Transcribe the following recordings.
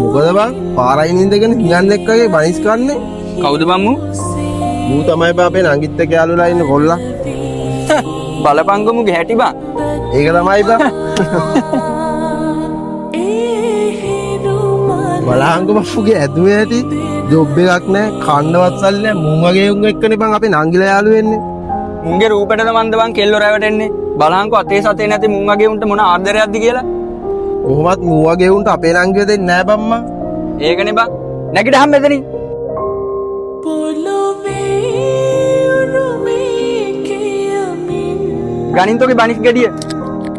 මොකද බං පාරයි නින්දගෙන හියන් එක්කගේ බනිස් කන්නේ? කවුද බං මූ? මූ තමයි බං අපේ නංගිත් එක්ක යාළුවලා ඉන්න කොල්ලා. බලපංගමුගේ හැටි බං. ඒක තමයි බං. බලහංග බෆුගේ ඇදුවේ ඇති ජොබ් එකක් නැහැ කණ්ඩවත් සල්ලි නැහැ මුන් වගේ උන් එක්කනේ බං අපේ නංගිලා යාළු වෙන්නේ. මුන්ගේ රූපෙටද මන්ද බං කෙල්ලෝ රැවටෙන්නේ. බලහංකෝ අතේ සතේ නැති මුන් වගේ උන්ට මොන ආදරයක්ද කියලා. කොහොමත් මුන් වගේ උන්ට අපේ නංගිය දෙන්නේ නැහැ බම්මා. ඒකනේ බං. නැගිටහම් මෙතනින්. ගණින්තෝගේ බනිස් ගෙඩිය.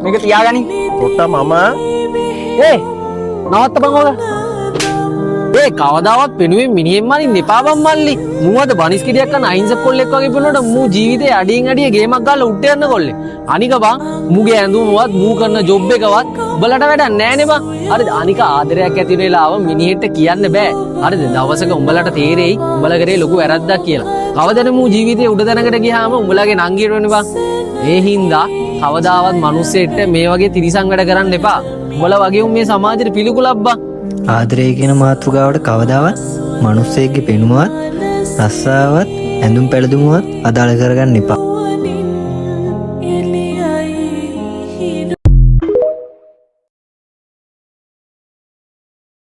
මේක තියාගනි. පොට්ට මම ඒ නවත්ත බං ඔය. ඒ කවදාවත් පෙනුවෙන් මිනිහෙන් මනින්න එපා බං මල්ලි. මූවද බනිස් කිඩියක් කන අහිංසක කොල්ලෙක් වගේ පෙනුනට මූ ජීවිතේ අඩියෙන් අඩිය ගේමක් ගාලා උඩට යන්න කොල්ලේ. අනික බං මූගේ ඇඳුමවත් මූ කරන ජොබ් එකවත් උඹලට වැඩක් නෑනේ බං. හරිද? අනික ආදරයක් ඇති වෙන වෙලාව මිනිහෙට කියන්න බෑ. හරිද? දවසක උඹලට තේරෙයි උඹලා කරේ ලොකු වැරද්දක් කියලා. කවදද මූ ජීවිතේ උඩ තැනකට ගියාම උඹලාගේ නංගියට වෙන්නේ බං. ඒ හින්දා කවදාවත් මිනිස්සෙට මේ වගේ තිරිසන් වැඩ කරන්න එපා. උඹලා වගේ උන් මේ සමාජෙට පිළිකුලක් බං. ආදරය කියන මාතෘකාවට කවදාවත් මිනිස්සෙක්ගේ පෙනුමවත් රස්සාවත් ඇඳුම් පැළඳුමවත් අදාළ කරගන්න එපා.